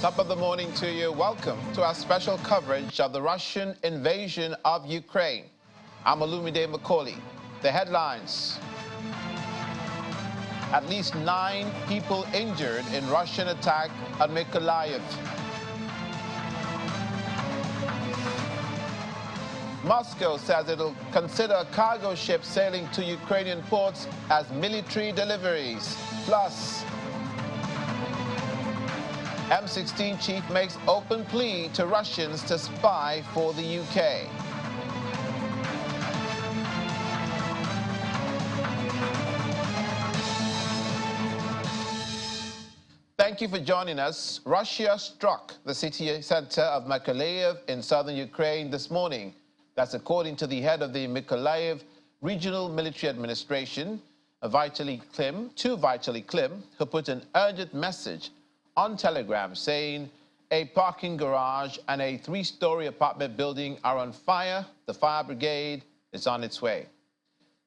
Top of the morning to you. Welcome to our special coverage of the Russian invasion of Ukraine. I'm Olumide Mykolaiv. The headlines. At least 9 people injured in Russian attack on Mykolaiv. Moscow says it'll consider cargo ships sailing to Ukrainian ports as military deliveries. Plus, M16 chief makes open plea to Russians to spy for the UK. Thank you for joining us. Russia struck the city center of Mykolaiv in southern Ukraine this morning. That's according to the head of the Mykolaiv Regional Military Administration, Vitaly Klim, who put an urgent message on Telegram saying a parking garage and a 3-story apartment building are on fire. The fire brigade is on its way.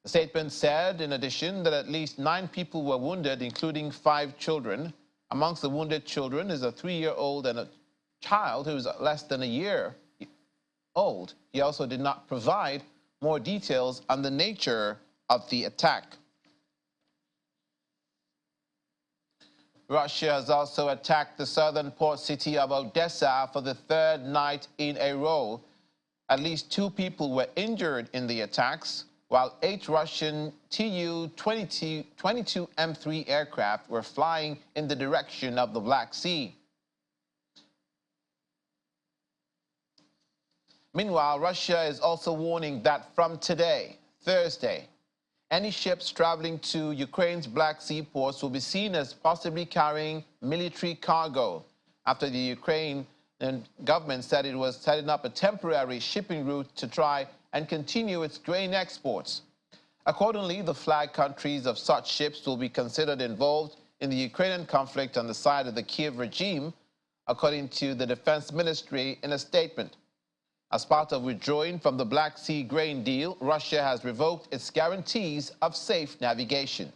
The statement said, in addition, that at least 9 people were wounded, including 5 children. Amongst the wounded children is a 3-year-old and a child who is less than a year old. He also did not provide more details on the nature of the attack. Russia has also attacked the southern port city of Odessa for the 3rd night in a row. At least 2 people were injured in the attacks, while 8 Russian Tu-22 M3 aircraft were flying in the direction of the Black Sea. Meanwhile, Russia is also warning that from today, Thursday, any ships traveling to Ukraine's Black Sea ports will be seen as possibly carrying military cargo after the Ukrainian government said it was setting up a temporary shipping route to try and continue its grain exports. Accordingly, the flag countries of such ships will be considered involved in the Ukrainian conflict on the side of the Kiev regime, according to the Defense Ministry in a statement. As part of withdrawing from the Black Sea grain deal, Russia has revoked its guarantees of safe navigation.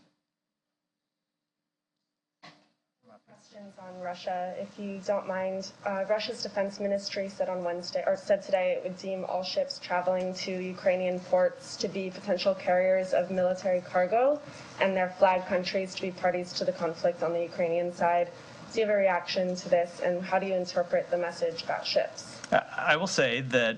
Questions on Russia, if you don't mind. Russia's defense ministry said today it would deem all ships traveling to Ukrainian ports to be potential carriers of military cargo and their flag countries to be parties to the conflict on the Ukrainian side. Do you have a reaction to this, and how do you interpret the message about ships? I will say that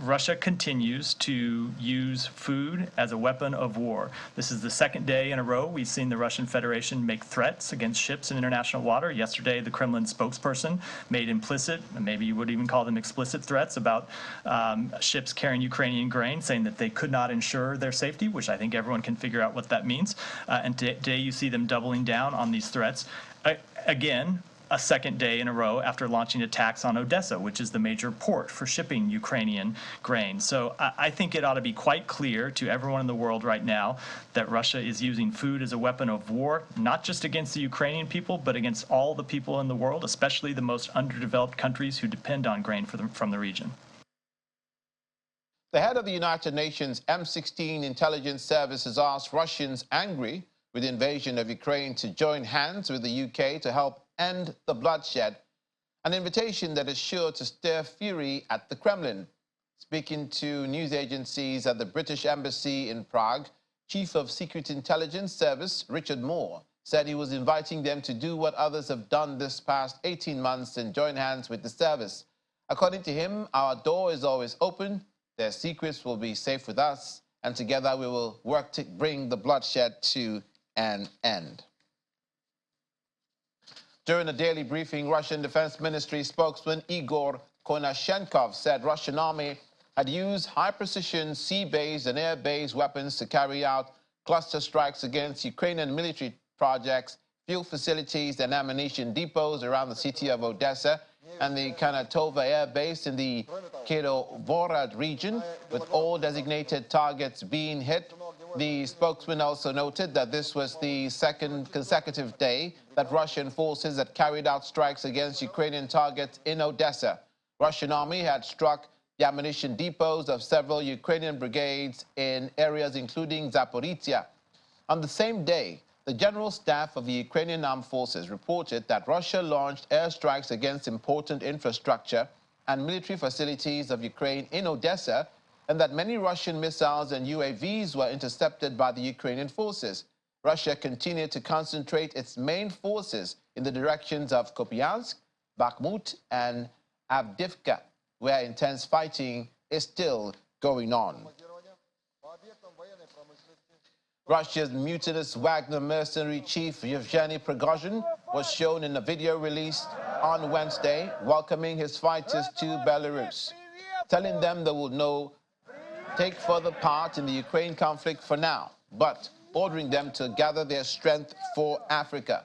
Russia continues to use food as a weapon of war. This is the 2nd day in a row we've seen the Russian Federation make threats against ships in international water. Yesterday, the Kremlin spokesperson made implicit, maybe you would even call them explicit threats about ships carrying Ukrainian grain, saying that they could not ensure their safety, which I think everyone can figure out what that means. And today you see them doubling down on these threats. Again, a 2nd day in a row after launching attacks on Odessa, which is the major port for shipping Ukrainian grain. So I think it ought to be quite clear to everyone in the world right now that Russia is using food as a weapon of war, not just against the Ukrainian people, but against all the people in the world, especially the most underdeveloped countries who depend on grain from the region. The head of the United Nations M16 intelligence service has asked Russians angry with the invasion of Ukraine to join hands with the UK to help end the bloodshed, an invitation that is sure to stir fury at the Kremlin. Speaking to news agencies at the British Embassy in Prague, Chief of Secret Intelligence Service Richard Moore said he was inviting them to do what others have done this past 18 months and join hands with the service. According to him, our door is always open, their secrets will be safe with us, and together we will work to bring the bloodshed to an end. During a daily briefing, Russian Defense Ministry spokesman Igor Konashenkov said Russian army had used high-precision sea-based and air-based weapons to carry out cluster strikes against Ukrainian military projects, fuel facilities and ammunition depots around the city of Odessa and the Kanatova air base in the Kirovorad region, with all designated targets being hit. The spokesman also noted that this was the 2nd consecutive day that Russian forces had carried out strikes against Ukrainian targets in Odessa. Russian army had struck the ammunition depots of several Ukrainian brigades in areas including Zaporizhia. On the same day, The General Staff of the Ukrainian Armed Forces reported that Russia launched airstrikes against important infrastructure and military facilities of Ukraine in Odessa, and that many Russian missiles and UAVs were intercepted by the Ukrainian forces. Russia continued to concentrate its main forces in the directions of Kupiansk, Bakhmut, and Avdiivka, where intense fighting is still going on. Russia's mutinous Wagner mercenary chief Yevgeny Prigozhin was shown in a video released on Wednesday welcoming his fighters to Belarus, telling them they will take further part in the Ukraine conflict for now, but ordering them to gather their strength for Africa.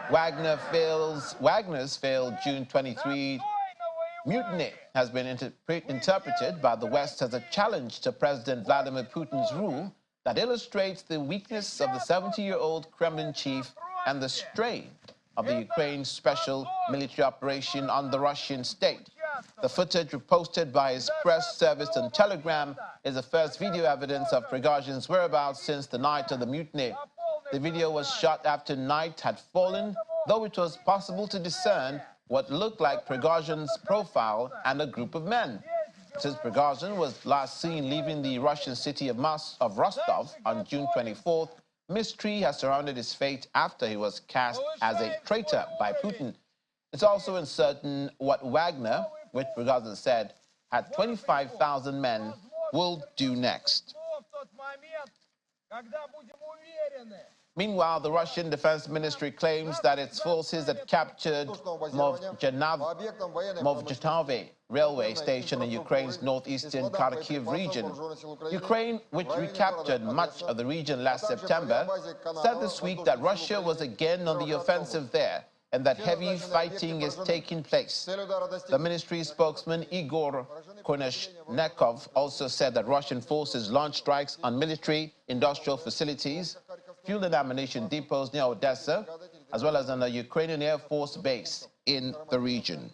Wagner's failed June 23 mutiny has been interpreted by the West as a challenge to President Vladimir Putin's rule that illustrates the weakness of the 70-year-old Kremlin chief and the strain of the Ukraine's special military operation on the Russian state. The footage reposted by his press service on Telegram is the first video evidence of Prigozhin's whereabouts since the night of the mutiny. The video was shot after night had fallen, though it was possible to discern what looked like Prigozhin's profile and a group of men. Since Prigozhin was last seen leaving the Russian city of Rostov on June 24th, mystery has surrounded his fate after he was cast as a traitor by Putin. It's also uncertain what Wagner, which Prigozhin said had 25,000 men, will do next. Meanwhile, the Russian Defense Ministry claims that its forces had captured Movjatove railway station in Ukraine's northeastern Kharkiv region. Ukraine, which recaptured much of the region last September, said this week that Russia was again on the offensive there and that heavy fighting is taking place. The ministry spokesman Igor Konashnikov also said that Russian forces launched strikes on military, industrial facilities, fuel and ammunition depots near Odessa, as well as on a Ukrainian Air Force base in the region.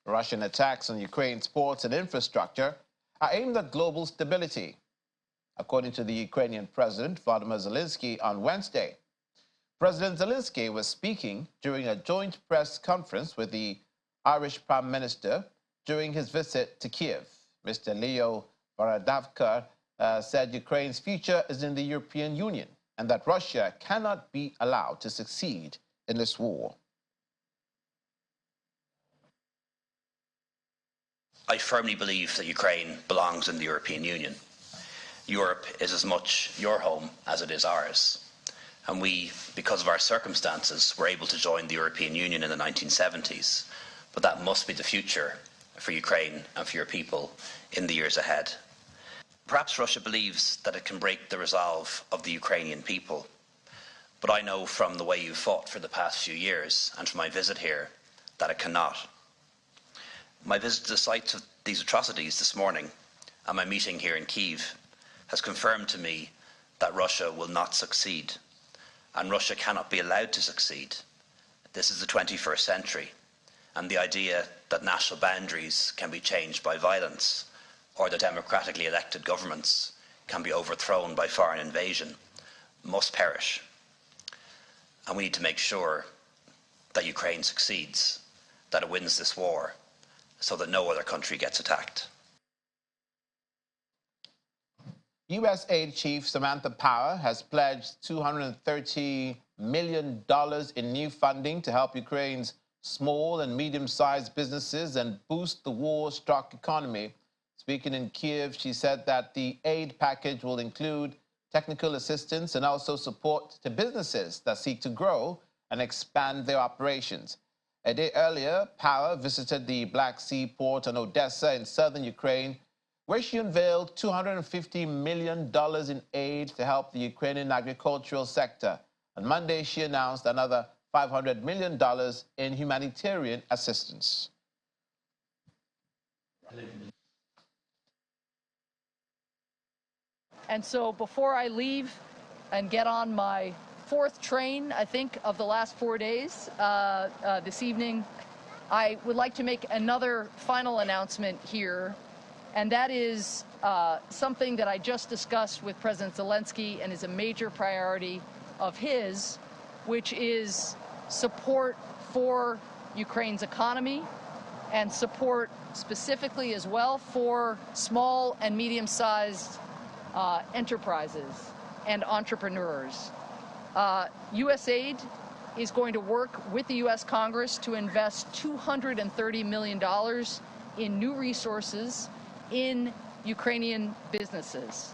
Russian attacks on Ukraine's ports and infrastructure are aimed at global stability, according to the Ukrainian President Volodymyr Zelensky on Wednesday. President Zelensky was speaking during a joint press conference with the Irish Prime Minister during his visit to Kiev. Mr. Leo Varadavka said Ukraine's future is in the European Union and that Russia cannot be allowed to succeed in this war. I firmly believe that Ukraine belongs in the European Union. Europe is as much your home as it is ours. And we, because of our circumstances, were able to join the European Union in the 1970s. But that must be the future for Ukraine and for your people in the years ahead. Perhaps Russia believes that it can break the resolve of the Ukrainian people. But I know from the way you've fought for the past few years and from my visit here that it cannot. My visit to the sites of these atrocities this morning and my meeting here in Kyiv has confirmed to me that Russia will not succeed. And Russia cannot be allowed to succeed. This is the 21st century, and the idea that national boundaries can be changed by violence or that democratically elected governments can be overthrown by foreign invasion must perish. And we need to make sure that Ukraine succeeds, that it wins this war, so that no other country gets attacked. U.S. Aid Chief Samantha Power has pledged $230 million in new funding to help Ukraine's small and medium-sized businesses and boost the war-struck economy. Speaking in Kiev, she said that the aid package will include technical assistance and also support to businesses that seek to grow and expand their operations. A day earlier, Power visited the Black Sea port in Odessa in southern Ukraine, where she unveiled $250 million in aid to help the Ukrainian agricultural sector. On Monday, she announced another $500 million in humanitarian assistance. And so before I leave and get on my fourth train, I think, of the last 4 days this evening, I would like to make another final announcement here. And that is something that I just discussed with President Zelensky and is a major priority of his, which is support for Ukraine's economy and support specifically as well for small and medium-sized enterprises and entrepreneurs. USAID is going to work with the U.S. Congress to invest $230 million in new resources in Ukrainian businesses.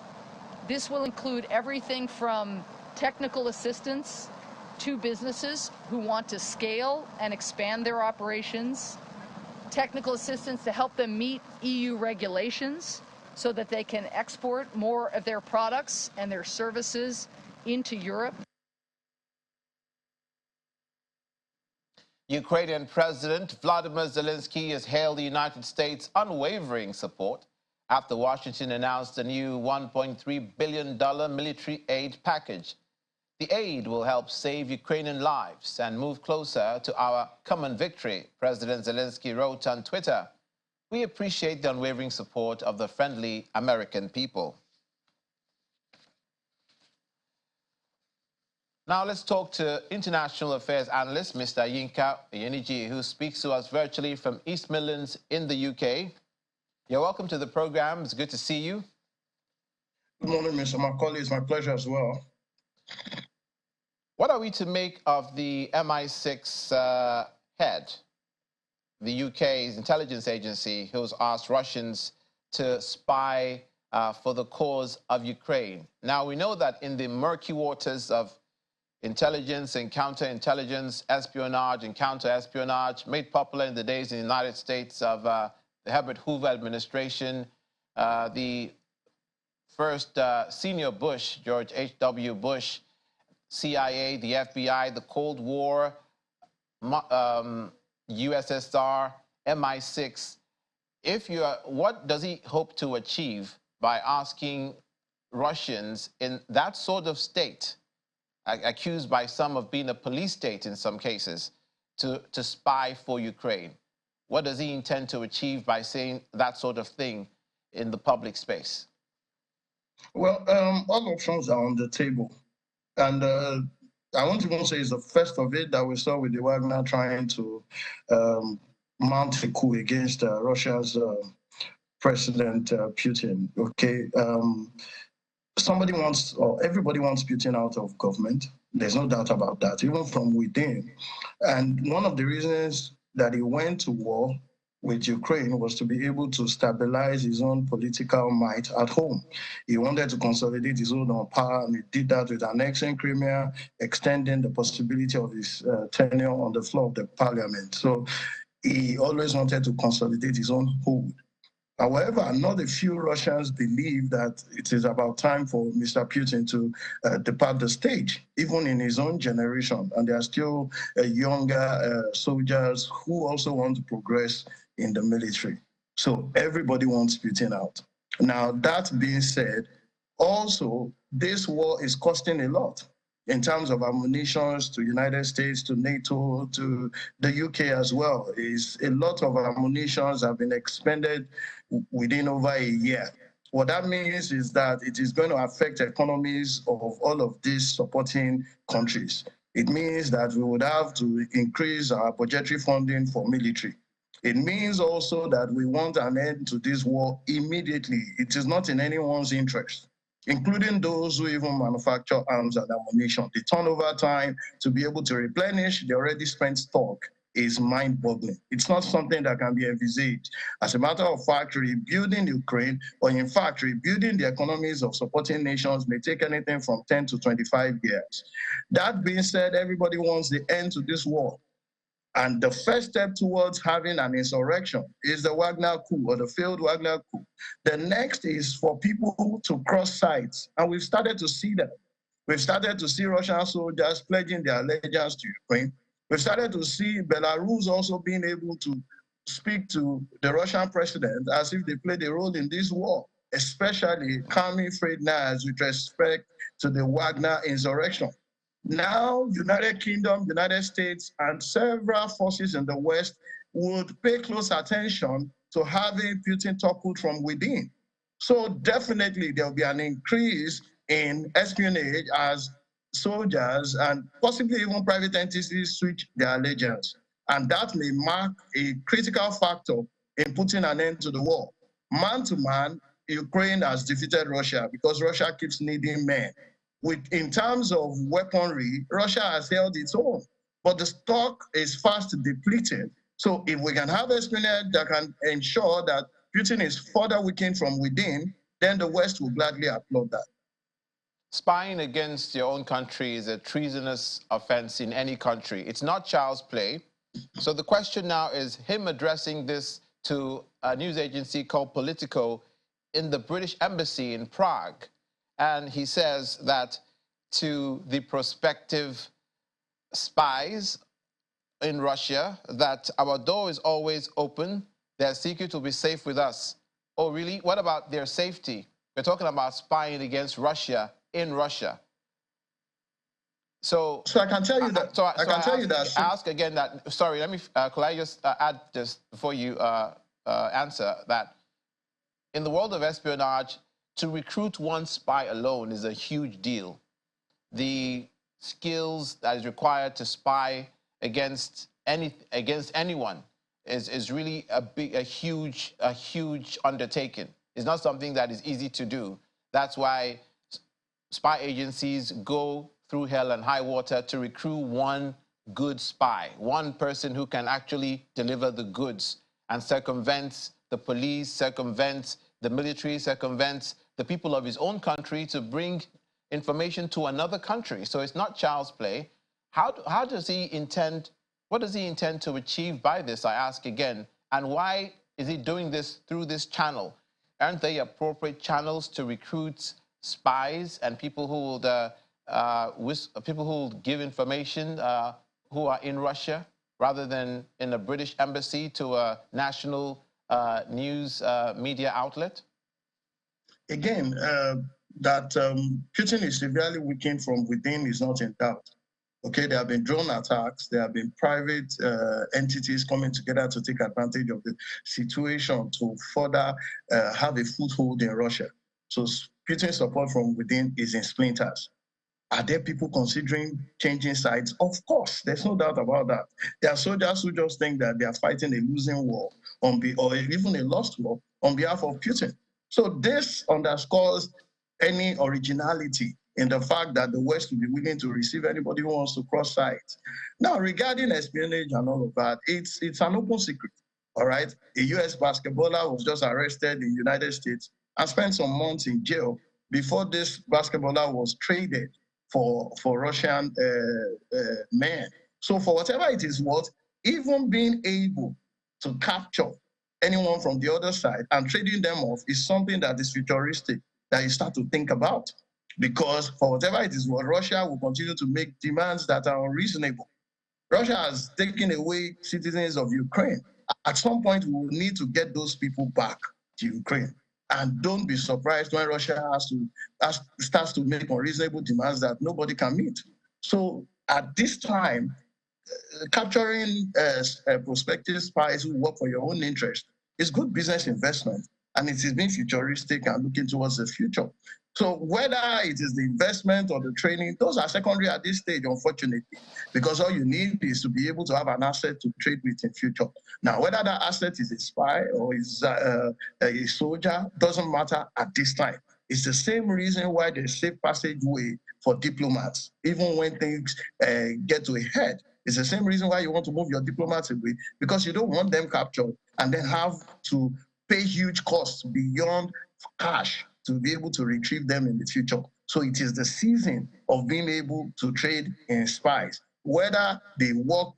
This will include everything from technical assistance to businesses who want to scale and expand their operations, technical assistance to help them meet EU regulations so that they can export more of their products and their services into Europe. Ukrainian President Vladimir Zelensky has hailed the United States' unwavering support after Washington announced a new $1.3 billion military aid package. The aid will help save Ukrainian lives and move closer to our common victory, President Zelensky wrote on Twitter. We appreciate the unwavering support of the friendly American people. Now let's talk to international affairs analyst, Mr. Yinka Yeniji, who speaks to us virtually from East Midlands in the UK. You're welcome to the program. It's good to see you. Good morning, Mr. Mykolaiv. It's my pleasure as well. What are we to make of the MI6 head, the UK's intelligence agency, who's asked Russians to spy for the cause of Ukraine? Now, we know that in the murky waters of intelligence and counterintelligence, espionage and counter-espionage, made popular in the days in the United States of the Herbert Hoover administration, the first senior Bush, George H.W. Bush, CIA, the FBI, the Cold War, USSR, MI6. What does he hope to achieve by asking Russians in that sort of state, accused by some of being a police state in some cases, to spy for Ukraine? What does he intend to achieve by saying that sort of thing in the public space? Well, all options are on the table. And I won't even say it's the first of it that we saw with the Wagner trying to mount a coup against Russia's President Putin. Okay, somebody wants, or everybody wants Putin out of government. There's no doubt about that, even from within. And one of the reasons that he went to war with Ukraine was to be able to stabilize his own political might at home. He wanted to consolidate his own power, and he did that with annexing Crimea, extending the possibility of his tenure on the floor of the parliament. So he always wanted to consolidate his own hold. However, not a few Russians believe that it is about time for Mr. Putin to depart the stage, even in his own generation. And there are still younger soldiers who also want to progress in the military. So everybody wants Putin out. Now, that being said, also, this war is costing a lot in terms of ammunition to United States, to NATO, to the UK as well. Is a lot of ammunition have been expended within over a year. What that means is that it is going to affect economies of all of these supporting countries. It means that we would have to increase our budgetary funding for military. It means also that we want an end to this war immediately. It is not in anyone's interest, including those who even manufacture arms and ammunition. The turnover time to be able to replenish the already spent stock is mind-boggling. It's not something that can be envisaged. As a matter of fact, rebuilding Ukraine, or in fact, rebuilding the economies of supporting nations may take anything from 10 to 25 years. That being said, everybody wants the end to this war. And the first step towards having an insurrection is the Wagner coup, or the failed Wagner coup. The next is for people to cross sides. And we've started to see that. We've started to see Russian soldiers pledging their allegiance to Ukraine. We've started to see Belarus also being able to speak to the Russian president as if they played a role in this war, especially calming frayed knives with respect to the Wagner insurrection. Now, United Kingdom, United States, and several forces in the West would pay close attention to having Putin toppled from within. So definitely there will be an increase in espionage as soldiers and possibly even private entities switch their allegiance. And that may mark a critical factor in putting an end to the war. Man to man, Ukraine has defeated Russia because Russia keeps needing men. In terms of weaponry, Russia has held its own, but the stock is fast depleting. So if we can have espionage that can ensure that Putin is further weakened from within, then the West will gladly applaud that. Spying against your own country is a treasonous offense in any country. It's not child's play. So the question now is him addressing this to a news agency called Politico in the British Embassy in Prague. And he says that to the prospective spies in Russia, that our door is always open, their secret will be safe with us. Oh, really? What about their safety? We're talking about spying against Russia in Russia. So I can tell you that. I ask again that. Sorry, let me. Could I just add this before you answer that? In the world of espionage, to recruit one spy alone is a huge deal. The skills that is required to spy against anyone is really a huge undertaking. It's not something that is easy to do. That's why spy agencies go through hell and high water to recruit one good spy, one person who can actually deliver the goods and circumvent the police, circumvent the military, circumvent the people of his own country to bring information to another country. So it's not child's play. How does he intend, what does he intend to achieve by this, I ask again, and why is he doing this through this channel? Aren't they appropriate channels to recruit spies and people who will give information who are in Russia, rather than in a British embassy to a national news media outlet? Again, that Putin is severely weakened from within is not in doubt. Okay, there have been drone attacks, there have been private entities coming together to take advantage of the situation to further have a foothold in Russia. So Putin's support from within is in splinters. Are there people considering changing sides? Of course, there's no doubt about that. There are soldiers who just think that they are fighting a losing war or even a lost war on behalf of Putin. So this underscores any originality in the fact that the West will be willing to receive anybody who wants to cross sides. Now, regarding espionage and all of that, it's an open secret, all right? A US basketballer was just arrested in the United States and spent some months in jail before this basketballer was traded for Russian men. So for whatever it is worth, even being able to capture anyone from the other side and trading them off is something that is futuristic that you start to think about. Because for whatever it is worth, Russia will continue to make demands that are unreasonable. Russia has taken away citizens of Ukraine. At some point, we will need to get those people back to Ukraine. And don't be surprised when Russia starts to make unreasonable demands that nobody can meet. So at this time, capturing prospective spies who work for your own interest is good business investment, and it is being futuristic and looking towards the future. So whether it is the investment or the training, those are secondary at this stage, unfortunately, because all you need is to be able to have an asset to trade with in future. Now, whether that asset is a spy or is a soldier, doesn't matter at this time. It's the same reason why there's safe passageway for diplomats, even when things get to a head. It's the same reason why you want to move your diplomats away, because you don't want them captured and then have to pay huge costs beyond cash to be able to retrieve them in the future. So it is the season of being able to trade in spies. Whether they work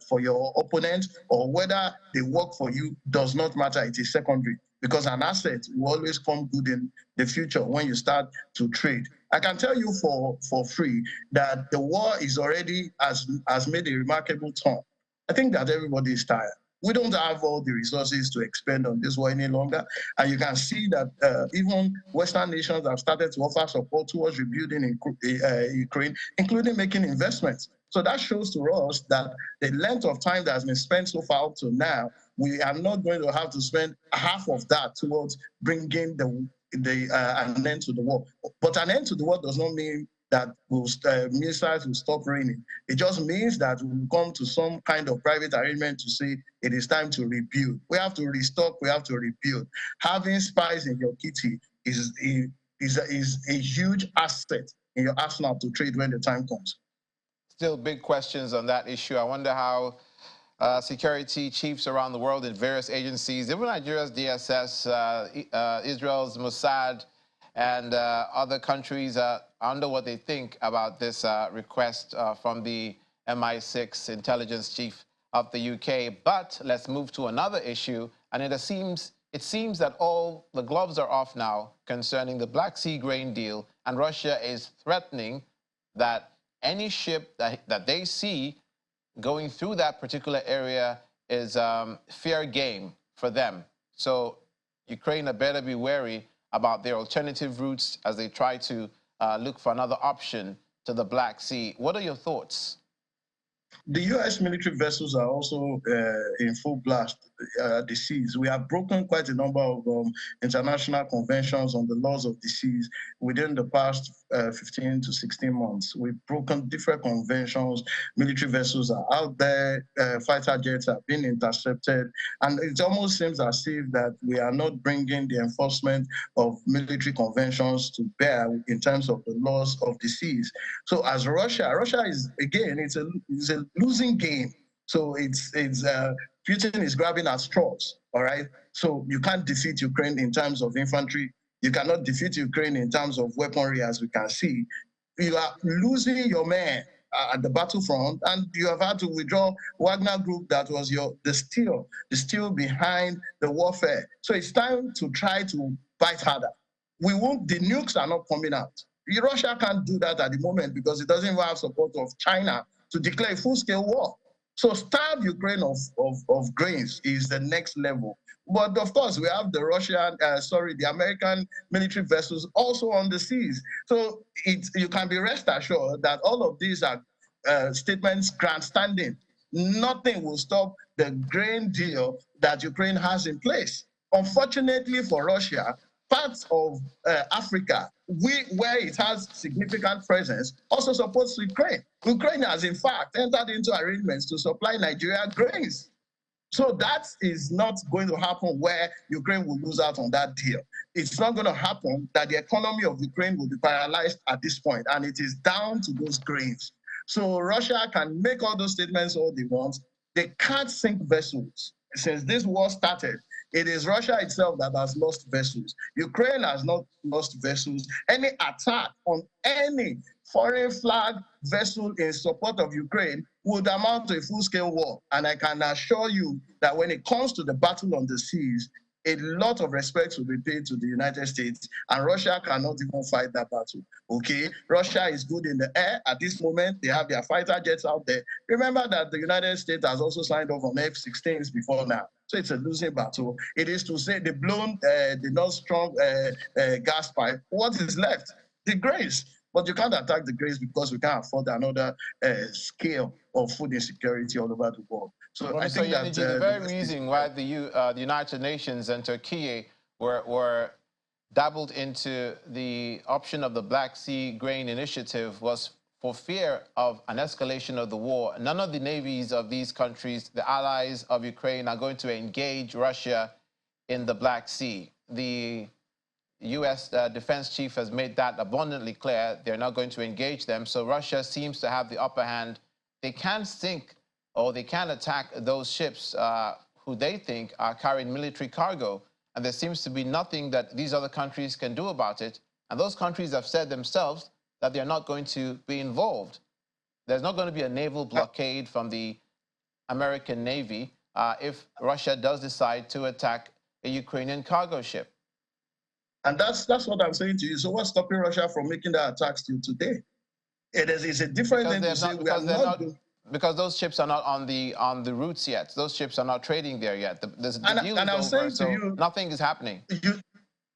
for your opponent or whether they work for you does not matter. It is secondary, because an asset will always come good in the future when you start to trade. I can tell you for free that the war is already has made a remarkable turn. I think that everybody is tired. We don't have all the resources to expend on this war any longer. And you can see that even Western nations have started to offer support towards rebuilding in Ukraine, including making investments. So that shows to us that the length of time that has been spent so far up to now, we are not going to have to spend half of that towards bringing an end to the war. But an end to the war does not mean that missiles will stop raining. It just means that we will come to some kind of private arrangement to say it is time to rebuild. We have to restock, we have to rebuild. Having spies in your kitty is a huge asset in your arsenal to trade when the time comes. Still big questions on that issue. I wonder how security chiefs around the world in various agencies, even Nigeria's DSS, Israel's Mossad, and other countries under what they think about this request from the MI6 intelligence chief of the UK. But let's move to another issue, and it seems that all the gloves are off now concerning the Black Sea grain deal, and Russia is threatening that any ship that they see going through that particular area is fair game for them. So Ukraine had better be wary about their alternative routes as they try to look for another option to the Black Sea. What are your thoughts? The U.S. military vessels are also in full blast at the seas. We have broken quite a number of international conventions on the laws of the seas within the past 15 to 16 months. We've broken different conventions. Military vessels are out there. Fighter jets have been intercepted. And it almost seems as if that we are not bringing the enforcement of military conventions to bear in terms of the laws of the seas. So as Russia is, again, it's a losing game. So Putin is grabbing at straws, all right? So you can't defeat Ukraine in terms of infantry. You cannot defeat Ukraine in terms of weaponry, as we can see. You are losing your men at the battlefront, and you have had to withdraw Wagner Group that was the steel behind the warfare. So it's time to try to fight harder. The nukes are not coming out. Russia can't do that at the moment because it doesn't even have support of China to declare a full-scale war. So starve Ukraine of grains is the next level. But of course, we have the American military vessels also on the seas. So you can be rest assured that all of these are statements grandstanding. Nothing will stop the grain deal that Ukraine has in place. Unfortunately for Russia, parts of Africa, where it has significant presence, also supports Ukraine. Ukraine has, in fact, entered into arrangements to supply Nigeria grains. So that is not going to happen where Ukraine will lose out on that deal. It's not going to happen that the economy of Ukraine will be paralyzed at this point, and it is down to those grains. So Russia can make all those statements all they want. They can't sink vessels. Since this war started, it is Russia itself that has lost vessels. Ukraine has not lost vessels. Any attack on any foreign flag vessel in support of Ukraine would amount to a full-scale war. And I can assure you that when it comes to the battle on the seas, a lot of respect will be paid to the United States, and Russia cannot even fight that battle, okay? Russia is good in the air. At this moment, they have their fighter jets out there. Remember that the United States has also signed off on F-16s before now. So it's a losing battle. It is to say the blown, the not strong gas pipe. What is left? The grains. But you can't attack the grains because we can't afford another scale of food insecurity all over the world. So I think that the very reason why the United Nations and Turkey were dabbled into the option of the Black Sea Grain Initiative was for fear of an escalation of the war. None of the navies of these countries, the allies of Ukraine, are going to engage Russia in the Black Sea. The U.S. defense chief has made that abundantly clear. They're not going to engage them. So Russia seems to have the upper hand. They can sink or they can attack those ships who they think are carrying military cargo. And there seems to be nothing that these other countries can do about it. And those countries have said themselves that they're not going to be involved. There's not going to be a naval blockade from the American Navy if Russia does decide to attack a Ukrainian cargo ship. And that's what I'm saying to you. So what's stopping Russia from making that attacks till today? It's a different thing to say we are not because those ships are not on the routes yet. Those ships are not trading there yet. The deal is over, so nothing is happening.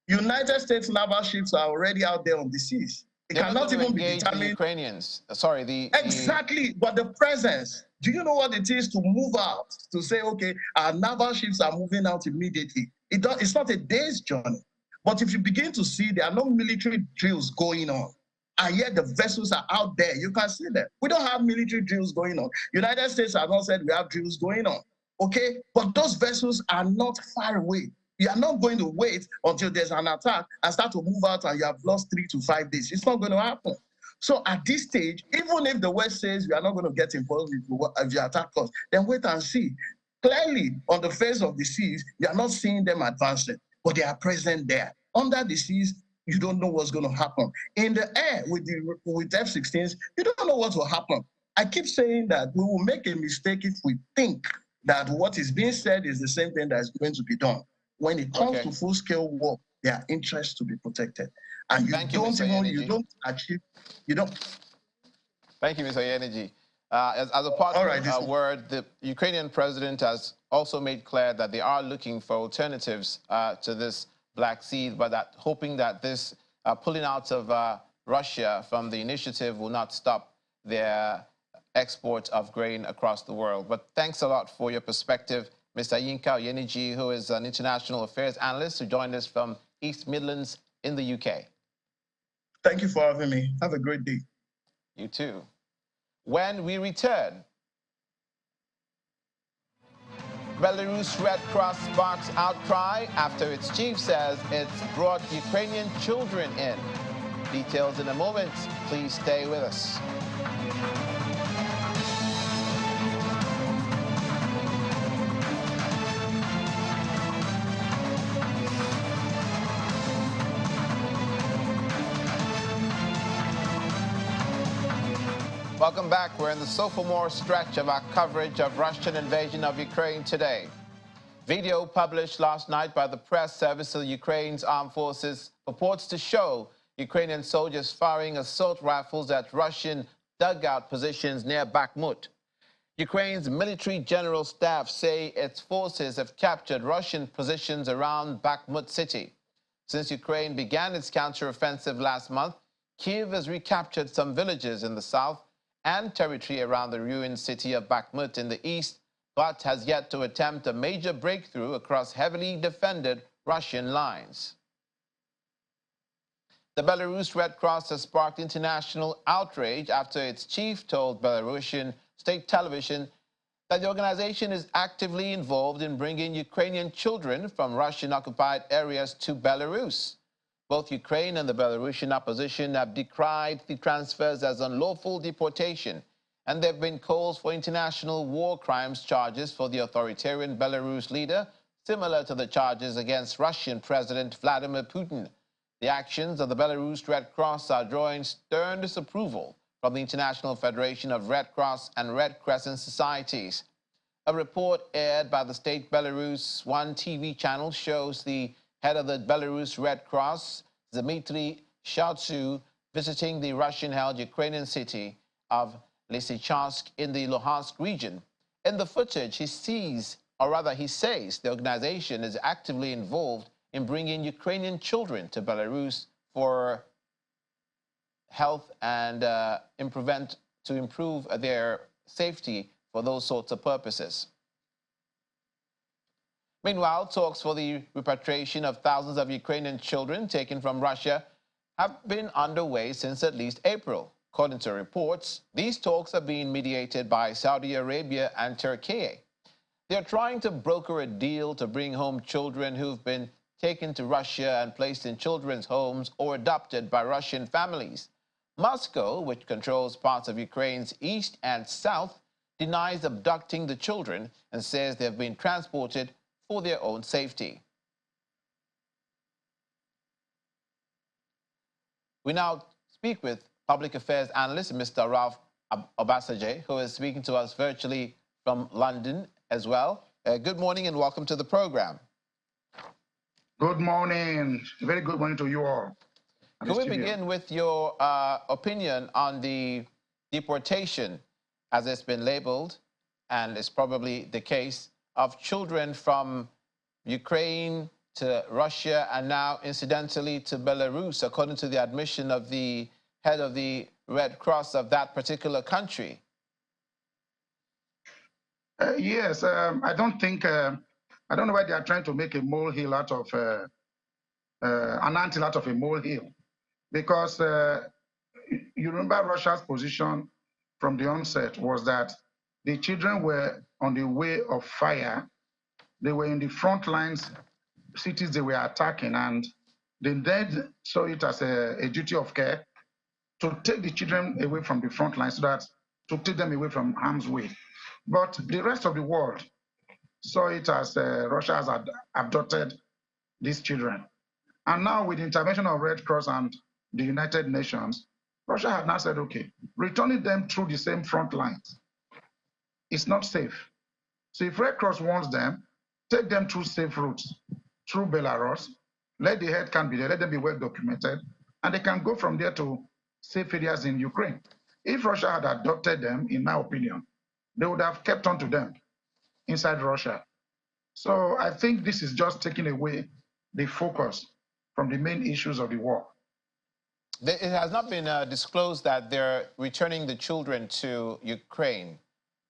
United States naval ships are already out there on the seas. They're not cannot even be engage determined. the Ukrainians. Sorry, Exactly, but the presence. Do you know what it is to move out? To say, okay, our naval ships are moving out immediately. It's not a day's journey. But if you begin to see there are no military drills going on, and yet the vessels are out there, you can see them. We don't have military drills going on. United States has not said we have drills going on. Okay, but those vessels are not far away. You are not going to wait until there's an attack and start to move out and you have lost 3 to 5 days. It's not going to happen. So at this stage, even if the West says we are not going to get involved if you attack us, then wait and see. Clearly, on the face of the seas, you are not seeing them advancing, but they are present there. Under the seas, you don't know what's going to happen. In the air with F-16s, you don't know what will happen. I keep saying that we will make a mistake if we think that what is being said is the same thing that is going to be done. When it comes to full-scale war, their interests to be protected. And you don't achieve. Thank you, Mr. Yeneji. As a part of our word, the Ukrainian president has also made clear that they are looking for alternatives to this Black Sea, but that hoping that this pulling out of Russia from the initiative will not stop their export of grain across the world. But thanks a lot for your perspective, Mr. Yinka Yeneji, who is an international affairs analyst who joined us from East Midlands in the UK. Thank you for having me. Have a great day. You too. When we return, Belarus Red Cross sparks outcry after its chief says it's brought Ukrainian children in. Details in a moment. Please stay with us. Welcome back. We're in the sophomore stretch of our coverage of Russian invasion of Ukraine today. Video published last night by the press service of Ukraine's armed forces purports to show Ukrainian soldiers firing assault rifles at Russian dugout positions near Bakhmut. Ukraine's military general staff say its forces have captured Russian positions around Bakhmut city. Since Ukraine began its counteroffensive last month, Kyiv has recaptured some villages in the south and territory around the ruined city of Bakhmut in the east, but has yet to attempt a major breakthrough across heavily defended Russian lines. The Belarus Red Cross has sparked international outrage after its chief told Belarusian state television that the organization is actively involved in bringing Ukrainian children from Russian-occupied areas to Belarus. Both Ukraine and the Belarusian opposition have decried the transfers as unlawful deportation, and there have been calls for international war crimes charges for the authoritarian Belarus leader, similar to the charges against Russian President Vladimir Putin. The actions of the Belarus Red Cross are drawing stern disapproval from the International Federation of Red Cross and Red Crescent Societies. A report aired by the state Belarus One TV channel shows the head of the Belarus Red Cross, Dmitry Shautsu, visiting the Russian-held Ukrainian city of Lysychansk in the Luhansk region. In the footage, he says the organization is actively involved in bringing Ukrainian children to Belarus for health and to improve their safety for those sorts of purposes. Meanwhile, talks for the repatriation of thousands of Ukrainian children taken from Russia have been underway since at least April. According to reports, these talks are being mediated by Saudi Arabia and Turkey. They are trying to broker a deal to bring home children who've been taken to Russia and placed in children's homes or adopted by Russian families. Moscow, which controls parts of Ukraine's east and south, denies abducting the children and says they have been transported for their own safety. We now speak with public affairs analyst Mr. Ralph Obasajay, who is speaking to us virtually from London as well. Good morning and welcome to the program. Good morning. Very good morning to you all. Can we begin with your opinion on the deportation, as it's been labeled, and it's probably the case, of children from Ukraine to Russia and now, incidentally, to Belarus, according to the admission of the head of the Red Cross of that particular country. Yes, I don't think, I don't know why they are trying to make a molehill out of, an anthill out of a molehill. Because you remember Russia's position from the onset was that the children were on the way of fire. They were in the front lines, cities they were attacking, and they then saw it as a duty of care to take the children away from the front line, so that to take them away from harm's way. But the rest of the world saw it as Russia has abducted these children. And now with the intervention of Red Cross and the United Nations, Russia has now said, okay, returning them through the same front lines, it's not safe. So if Red Cross wants them, take them through safe routes, through Belarus, let the head count be there, let them be well documented, and they can go from there to safe areas in Ukraine. If Russia had adopted them, in my opinion, they would have kept on to them inside Russia. So I think this is just taking away the focus from the main issues of the war. It has not been disclosed that they're returning the children to Ukraine.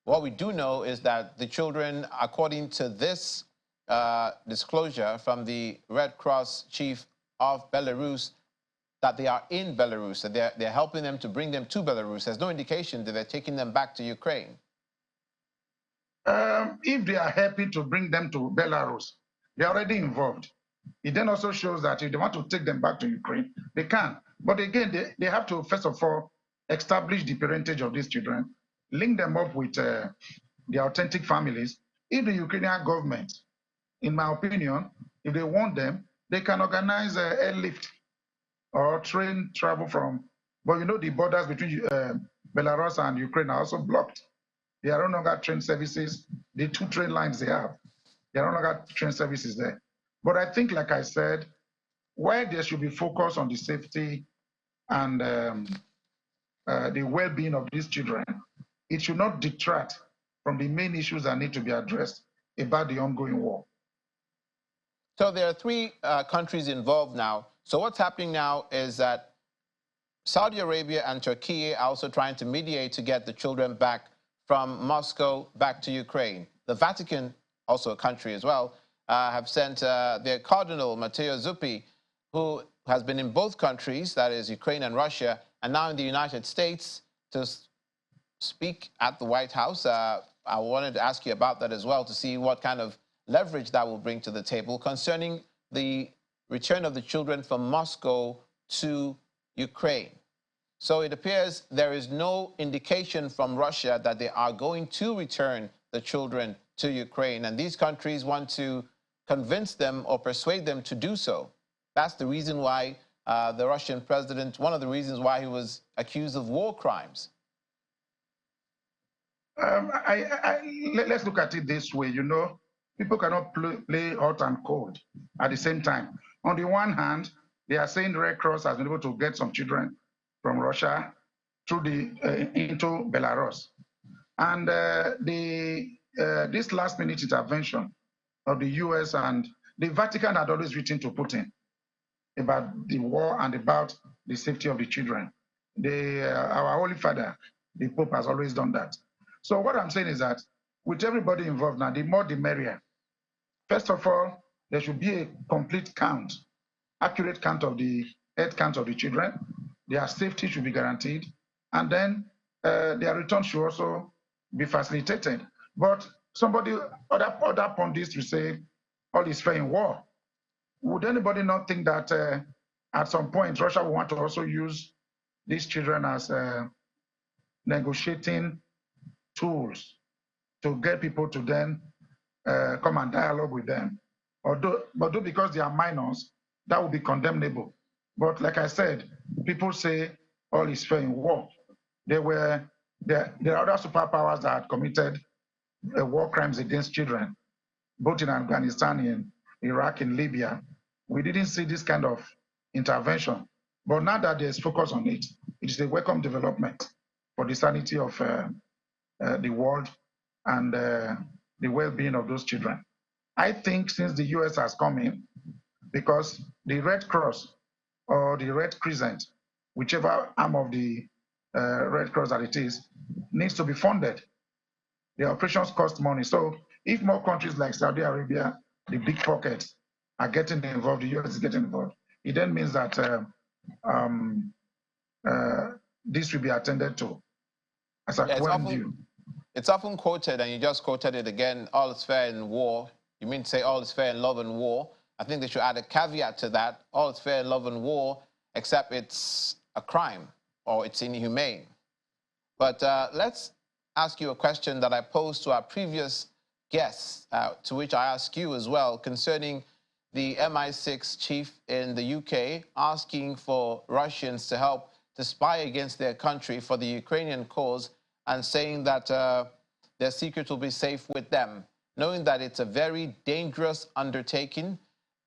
What we do know is that the children, according to this disclosure from the Red Cross chief of Belarus, that they are in Belarus, that they're helping them to bring them to Belarus. There's no indication that they're taking them back to Ukraine. If they are happy to bring them to Belarus, they're already involved. It then also shows that if they want to take them back to Ukraine, they can. But again, they have to, first of all, establish the parentage of these children, link them up with the authentic families. If the Ukrainian government, in my opinion, if they want them, they can organize airlift or train travel from, but you know the borders between Belarus and Ukraine are also blocked. There are no longer train services. The 2 train lines they have, there are no longer train services there. But I think, like I said, while there should be focus on the safety and the well-being of these children, it should not detract from the main issues that need to be addressed about the ongoing war. So there are 3 countries involved now. So what's happening now is that Saudi Arabia and Turkey are also trying to mediate to get the children back from Moscow back to Ukraine. The Vatican, also a country as well, have sent their Cardinal, Matteo Zuppi, who has been in both countries, that is Ukraine and Russia, and now in the United States, to speak at the White House. I wanted to ask you about that as well, to see what kind of leverage that will bring to the table concerning the return of the children from Moscow to Ukraine. So it appears there is no indication from Russia that they are going to return the children to Ukraine, and these countries want to convince them or persuade them to do so. That's the reason why the Russian president, one of the reasons why he was accused of war crimes. Let's look at it this way, you know. People cannot play hot and cold at the same time. On the one hand, they are saying Red Cross has been able to get some children from Russia through into Belarus. And this last-minute intervention of the US and the Vatican had always written to Putin about the war and about the safety of the children. Our Holy Father, the Pope, has always done that. So what I'm saying is that with everybody involved now, the more the merrier. First of all, there should be a complete count, accurate count of the head count of the children. Their safety should be guaranteed. And then their return should also be facilitated. But somebody, other pundits will say, all is fair in war. Would anybody not think that at some point Russia will want to also use these children as negotiating tools to get people to then come and dialogue with them? But because they are minors, that would be condemnable. But like I said, people say all is fair in war. There are other superpowers that had committed war crimes against children, both in Afghanistan, in Iraq, in Libya. We didn't see this kind of intervention. But now that there's focus on it, it is a welcome development for the sanity of the world and the well-being of those children. I think since the US has come in, because the Red Cross or the Red Crescent whichever arm of the Red Cross that it is, needs to be funded. The operations cost money. So if more countries like Saudi Arabia, the big pockets, are getting involved, the US is getting involved, it then means that this will be attended to as a due. It's often quoted, and you just quoted it again, all is fair in war. You mean to say all is fair in love and war. I think they should add a caveat to that. All is fair in love and war, except it's a crime or it's inhumane. But let's ask you a question that I posed to our previous guests, to which I ask you as well, concerning the MI6 chief in the UK asking for Russians to help to spy against their country for the Ukrainian cause, and saying that their secret will be safe with them, knowing that it's a very dangerous undertaking.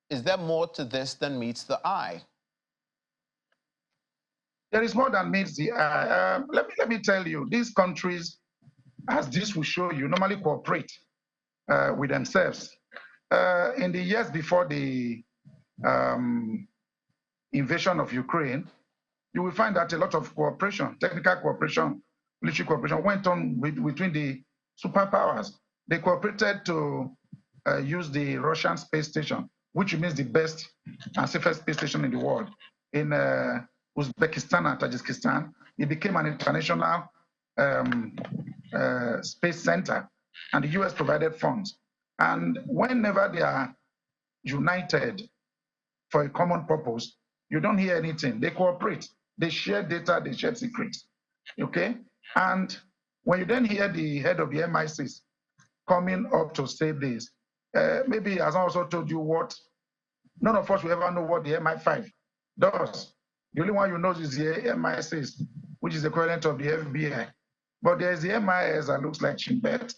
Is there more to this than meets the eye? There is more than meets the eye. Let me tell you, these countries, as this will show you, normally cooperate with themselves. In the years before the invasion of Ukraine, you will find that a lot of cooperation, technical cooperation, military cooperation went on between the superpowers. They cooperated to use the Russian space station, which remains the best and safest space station in the world. In Uzbekistan and Tajikistan, it became an international space center, and the US provided funds. And whenever they are united for a common purpose, you don't hear anything. They cooperate, they share data, they share secrets, okay? And when you then hear the head of the MI6 coming up to say this, maybe as I also told you what, none of us will ever know what the MI5 does. The only one you know is the MI6, which is the equivalent of the FBI. But there's the MIS that looks like Chimbet,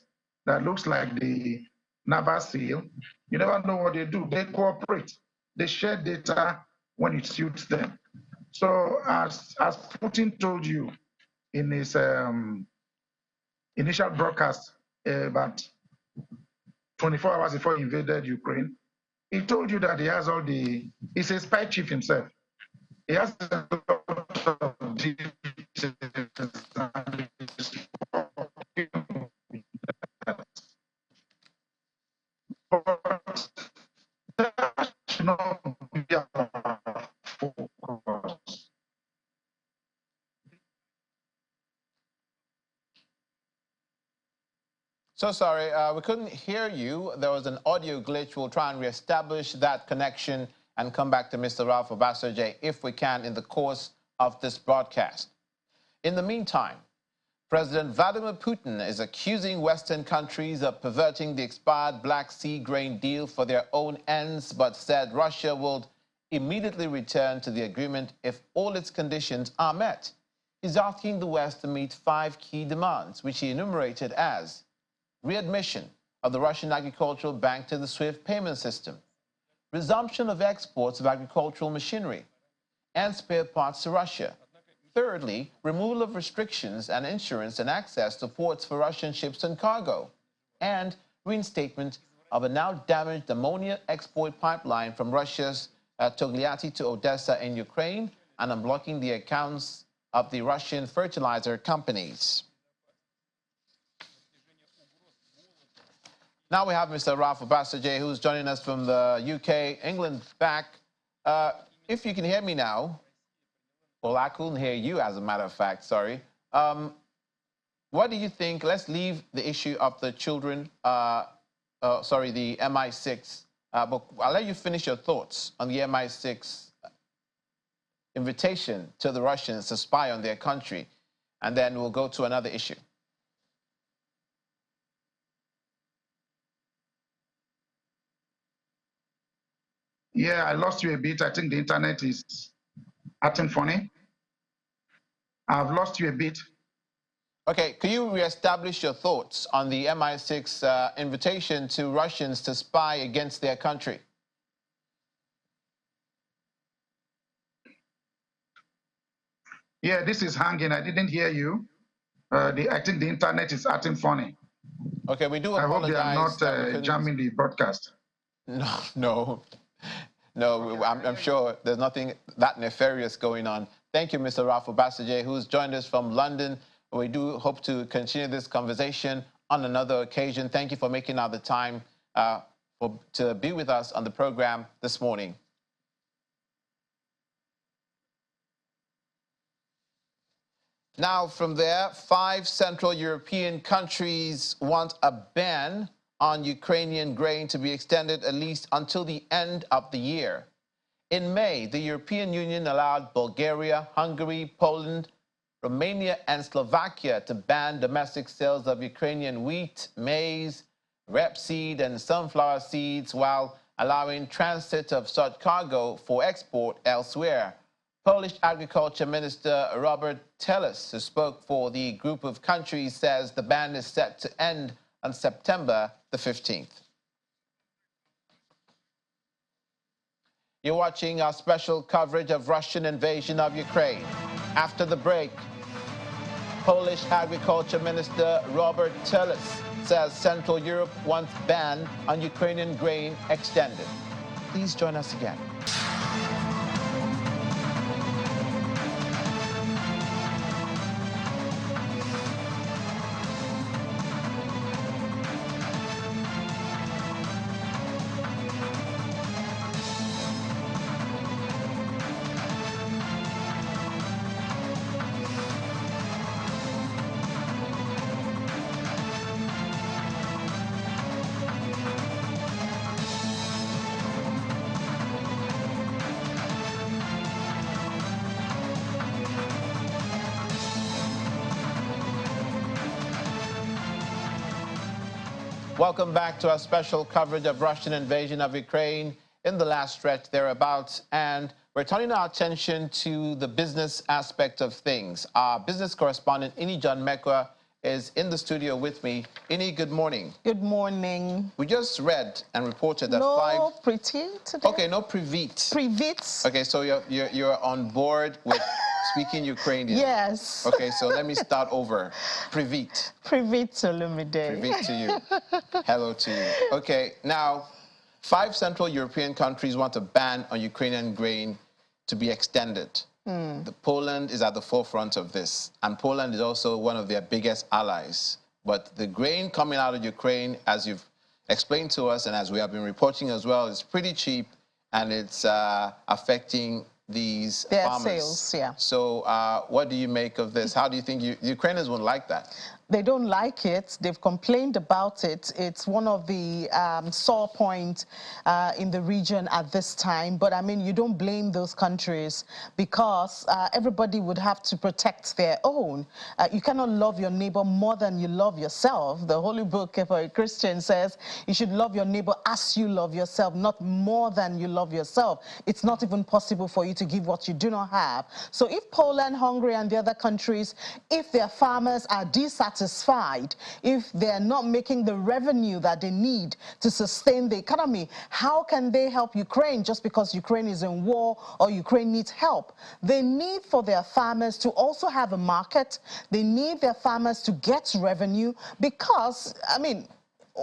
that looks like the Naval SEAL. You never know what they do. They cooperate. They share data when it suits them. So as Putin told you in his initial broadcast about 24 hours before he invaded Ukraine, he told you that he has all the, he's a spy chief himself. He has a lot of details. So sorry, we couldn't hear you. There was an audio glitch. We'll try and reestablish that connection and come back to Mr. Ralph Obasanjo if we can in the course of this broadcast. In the meantime, President Vladimir Putin is accusing Western countries of perverting the expired Black Sea grain deal for their own ends, but said Russia will immediately return to the agreement if all its conditions are met. He's asking the West to meet 5 key demands, which he enumerated as readmission of the Russian Agricultural Bank to the SWIFT payment system, resumption of exports of agricultural machinery and spare parts to Russia. Thirdly, removal of restrictions and insurance and access to ports for Russian ships and cargo, and reinstatement of a now damaged ammonia export pipeline from Russia's Togliatti to Odessa in Ukraine, and unblocking the accounts of the Russian fertilizer companies. Now we have Mr. Ralph Obasanjo, who's joining us from the UK, England back. If you can hear me now, well, I couldn't hear you, as a matter of fact, sorry. What do you think? Let's leave the issue of the children, sorry, the MI6 book. I'll let you finish your thoughts on the MI6 invitation to the Russians to spy on their country, and then we'll go to another issue. Yeah, I lost you a bit. I think the internet is acting funny. I've lost you a bit. Okay, can you reestablish your thoughts on the MI6 invitation to Russians to spy against their country? Yeah, this is hanging. I didn't hear you. I think the internet is acting funny. Okay, we do apologize. I hope they are not jamming the broadcast. No, I'm sure there's nothing that nefarious going on. Thank you, Mr. Ralph Obasajay, who's joined us from London. We do hope to continue this conversation on another occasion. Thank you for making out the time to be with us on the program this morning. Now, from there, 5 Central European countries want a ban on Ukrainian grain to be extended at least until the end of the year. In May, the European Union allowed Bulgaria, Hungary, Poland, Romania, and Slovakia to ban domestic sales of Ukrainian wheat, maize, rapeseed, and sunflower seeds, while allowing transit of such cargo for export elsewhere. Polish Agriculture Minister Robert Telus, who spoke for the group of countries, says the ban is set to end on September the 15th. You're watching our special coverage of Russian invasion of Ukraine. After the break, Polish Agriculture Minister Robert Telus says Central Europe wants ban on Ukrainian grain extended. Please join us again. Welcome back to our special coverage of Russian invasion of Ukraine in the last stretch thereabouts, and we're turning our attention to the business aspect of things. Our business correspondent, Ini John Mekwa, is in the studio with me. Ini, good morning. Good morning. We just read and reported that no pretty today. Okay, no privit. Privit. Okay, so you're on board with speaking Ukrainian. Yes. Okay, so let me start over. Privit. Privit to Lumide. Privit to you. Hello to you. Okay, now 5 Central European countries want a ban on Ukrainian grain to be extended. Poland is at the forefront of this, and Poland is also one of their biggest allies. But the grain coming out of Ukraine, as you've explained to us and as we have been reporting as well, is pretty cheap, and it's affecting these farmers. Sales, yeah. So what do you make of this? How do you think Ukrainians won't like that? They don't like it. They've complained about it. It's one of the sore points in the region at this time. But, I mean, you don't blame those countries because everybody would have to protect their own. You cannot love your neighbor more than you love yourself. The Holy Book for a Christian says you should love your neighbor as you love yourself, not more than you love yourself. It's not even possible for you to give what you do not have. So if Poland, Hungary, and the other countries, if their farmers are dissatisfied, if they're not making the revenue that they need to sustain the economy, how can they help Ukraine just because Ukraine is in war or Ukraine needs help? They need for their farmers to also have a market. They need their farmers to get revenue because, I mean,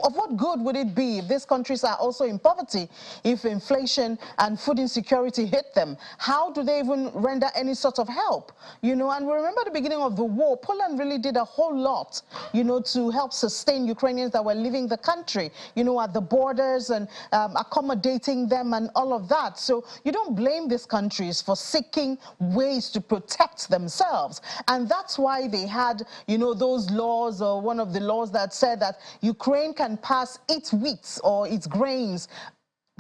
of what good would it be if these countries are also in poverty, if inflation and food insecurity hit them? How do they even render any sort of help? You know, and we remember the beginning of the war, Poland really did a whole lot, you know, to help sustain Ukrainians that were leaving the country, you know, at the borders and accommodating them and all of that. So you don't blame these countries for seeking ways to protect themselves. And that's why they had, you know, those laws, or one of the laws that said that Ukraine can pass its wheat or its grains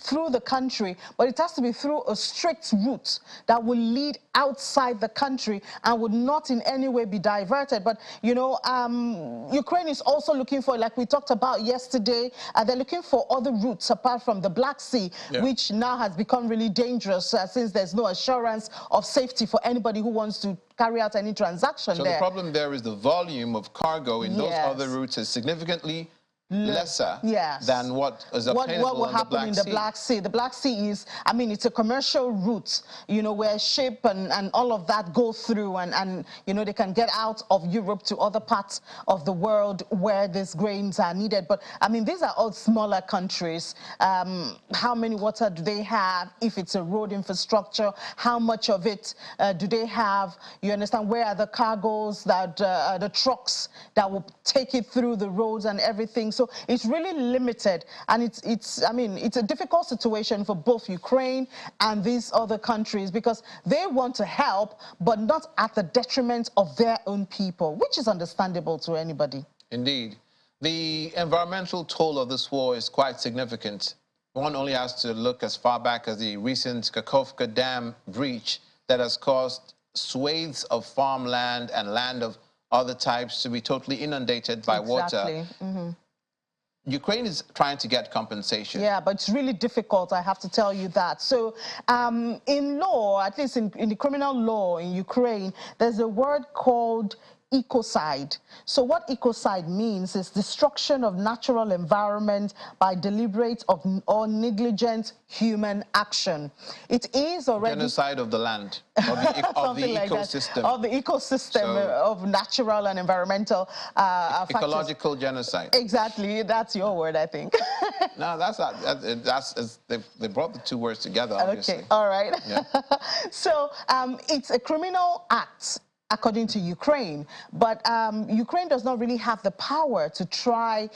through the country, but it has to be through a strict route that will lead outside the country and would not in any way be diverted. But, you know, Ukraine is also looking for, like we talked about yesterday, they're looking for other routes apart from the Black Sea, which now has become really dangerous since there's no assurance of safety for anybody who wants to carry out any transaction there. So the problem there is the volume of cargo in those other routes is significantly lesser yes. than what is obtainable what will happen in the Black Sea. The Black Sea is, I mean, it's a commercial route, you know, where ship and all of that go through, and you know, they can get out of Europe to other parts of the world where these grains are needed. But I mean, these are all smaller countries. How many water do they have? If it's a road infrastructure, how much of it do they have? You understand? Where are the cargoes that the trucks that will take it through the roads and everything? So it's really limited, and I mean, it's a difficult situation for both Ukraine and these other countries, because they want to help, but not at the detriment of their own people, which is understandable to anybody. Indeed. The environmental toll of this war is quite significant. One only has to look as far back as the recent Kakhovka Dam breach that has caused swathes of farmland and land of other types to be totally inundated by water. Mm-hmm. Ukraine is trying to get compensation. Yeah, but it's really difficult, I have to tell you that. So in law, at least in the criminal law in Ukraine, there's a word called ecocide. So what ecocide means is destruction of natural environment by deliberate or negligent human action. It is already genocide of the land, of the ecosystem. Of the ecosystem, of natural and environmental ecological factors. Genocide. Exactly, that's your word, I think. No, they brought the two words together, obviously. Okay, all right. Yeah. So it's a criminal act, according to Ukraine, but Ukraine does not really have the power to try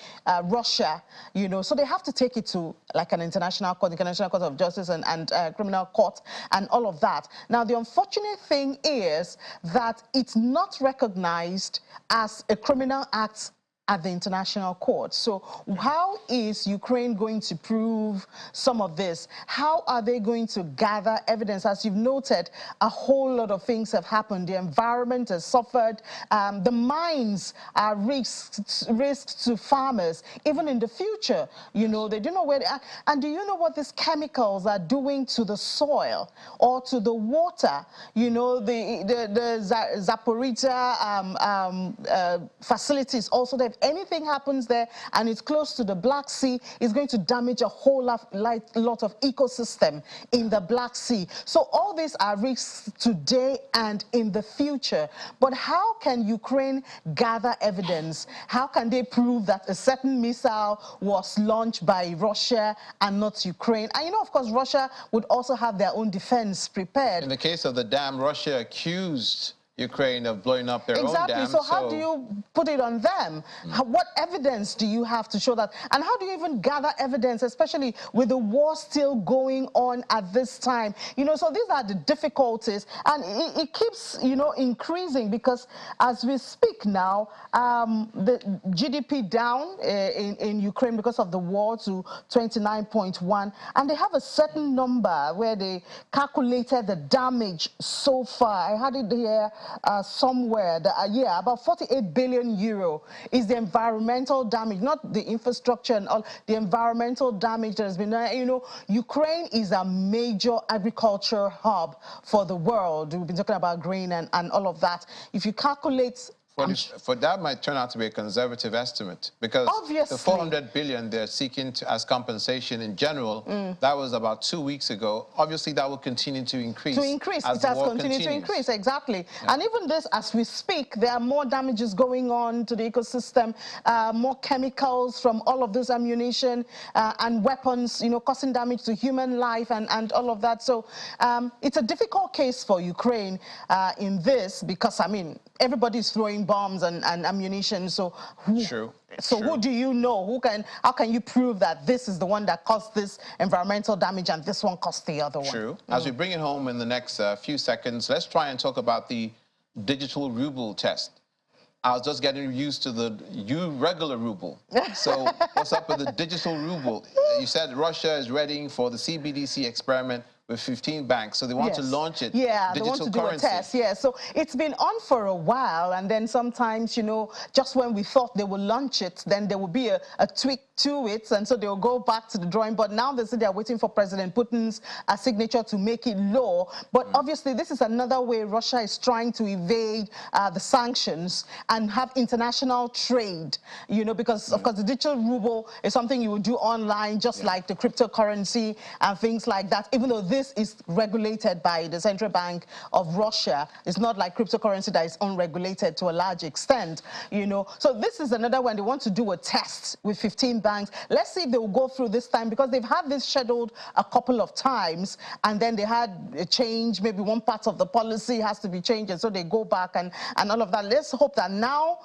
Russia, you know, so they have to take it to like an international court, the International Court of Justice and criminal court and all of that. Now, the unfortunate thing is that it's not recognized as a criminal act at the international court. So how is Ukraine going to prove some of this? How are they going to gather evidence? As you've noted, a whole lot of things have happened. The environment has suffered. The mines are risks to farmers. Even in the future, you know, they don't know where they are. And do you know what these chemicals are doing to the soil or to the water? You know, the Zaporizhzhia facilities also, they've anything happens there and it's close to the Black Sea, it's going to damage a whole lot of ecosystem in the Black Sea. So all these are risks today and in the future. But how can Ukraine gather evidence? How can they prove that a certain missile was launched by Russia and not Ukraine? And you know, of course, Russia would also have their own defense prepared. In the case of the dam, Russia accused Ukraine of blowing up their own dam. So how do you put it on them? What evidence do you have to show that? And how do you even gather evidence, especially with the war still going on at this time? You know, so these are the difficulties, and it keeps, you know, increasing, because as we speak now, the GDP down in Ukraine because of the war to 29.1, and they have a certain number where they calculated the damage so far. I had it here somewhere that about 48 billion euro is the environmental damage, not the infrastructure and all, the environmental damage that has been done. You know, Ukraine is a major agriculture hub for the world. We've been talking about grain and all of that. If you calculate, for that might turn out to be a conservative estimate, because obviously the 400 billion they're seeking as compensation in general, that was about 2 weeks ago. Obviously, that will continue to increase. It has continued to increase, exactly. Yeah. And even this, as we speak, there are more damages going on to the ecosystem, more chemicals from all of this ammunition and weapons, you know, causing damage to human life and all of that. So it's a difficult case for Ukraine in this, because, I mean, everybody's throwing bombs and ammunition. So who do you know? How can you prove that this is the one that caused this environmental damage and this one caused the other one? True. As we bring it home in the next few seconds, let's try and talk about the digital ruble test. I was just getting used to the regular ruble. So what's up with the digital ruble? You said Russia is readying for the CBDC experiment with 15 banks. So they want to launch it. Yeah, they want to do a test. Yeah, so it's been on for a while, and then sometimes, you know, just when we thought they would launch it, then there will be a tweak to it, and so they'll go back to the drawing board. Now they say they're waiting for President Putin's signature to make it law. But obviously, this is another way Russia is trying to evade the sanctions and have international trade, you know, because of course the digital ruble is something you would do online, just like the cryptocurrency and things like that, even though this is regulated by the Central Bank of Russia. It's not like cryptocurrency that is unregulated to a large extent, you know. So this is another one. They want to do a test with 15 banks. Let's see if they will go through this time, because they've had this scheduled a couple of times, and then they had a change. Maybe one part of the policy has to be changed, and so they go back and all of that. Let's hope that now,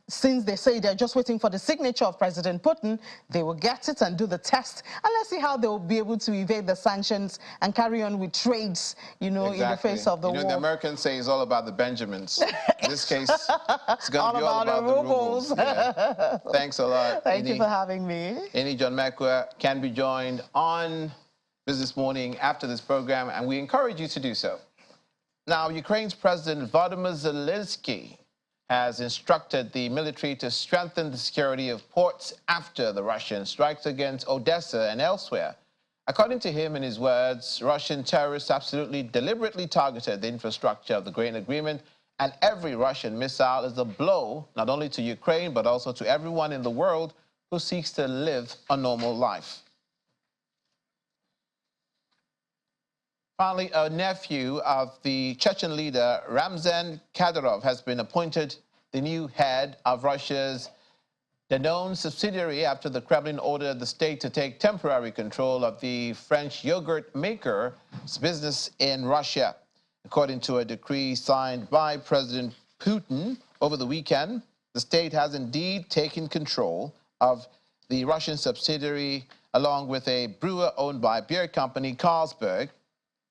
since they say they're just waiting for the signature of President Putin, they will get it and do the test. And let's see how they will be able to evade the sanctions and carry on with trades, you know, in the face of the war. The Americans say it's all about the Benjamins. In this case, it's going to be all about the rubles. Yeah. Thanks a lot. Thank you for having me. Eni John Mekwa can be joined on Business Morning after this program, and we encourage you to do so. Now, Ukraine's President Volodymyr Zelensky has instructed the military to strengthen the security of ports after the Russian strikes against Odessa and elsewhere. According to him, in his words, Russian terrorists absolutely deliberately targeted the infrastructure of the grain agreement, and every Russian missile is a blow not only to Ukraine but also to everyone in the world who seeks to live a normal life. Finally, a nephew of the Chechen leader Ramzan Kadyrov has been appointed the new head of Russia's Danone subsidiary after the Kremlin ordered the state to take temporary control of the French yogurt maker's business in Russia. According to a decree signed by President Putin over the weekend, the state has indeed taken control of the Russian subsidiary along with a brewer owned by beer company Carlsberg.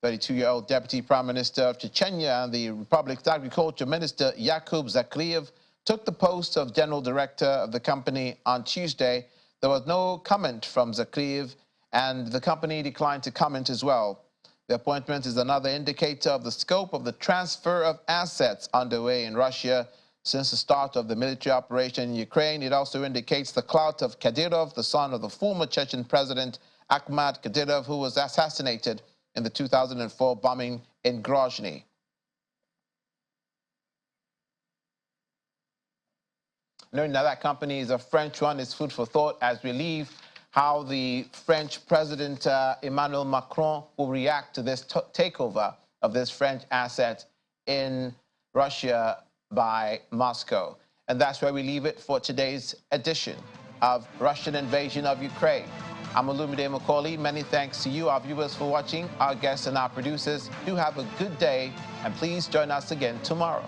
32-year-old Deputy Prime Minister of Chechnya and the Republic's Agriculture Minister Yakub Zakriev took the post of General Director of the company on Tuesday. There was no comment from Zakriev, and the company declined to comment as well. The appointment is another indicator of the scope of the transfer of assets underway in Russia since the start of the military operation in Ukraine. It also indicates the clout of Kadyrov, the son of the former Chechen President Akhmat Kadyrov, who was assassinated in the 2004 bombing in Grozny. Knowing that that company is a French one is food for thought as we leave how the French President Emmanuel Macron will react to this takeover of this French asset in Russia by Moscow. And that's where we leave it for today's edition of Russian Invasion of Ukraine. I'm Olumide Macaulay. Many thanks to you, our viewers, for watching, our guests and our producers. Do have a good day, and please join us again tomorrow.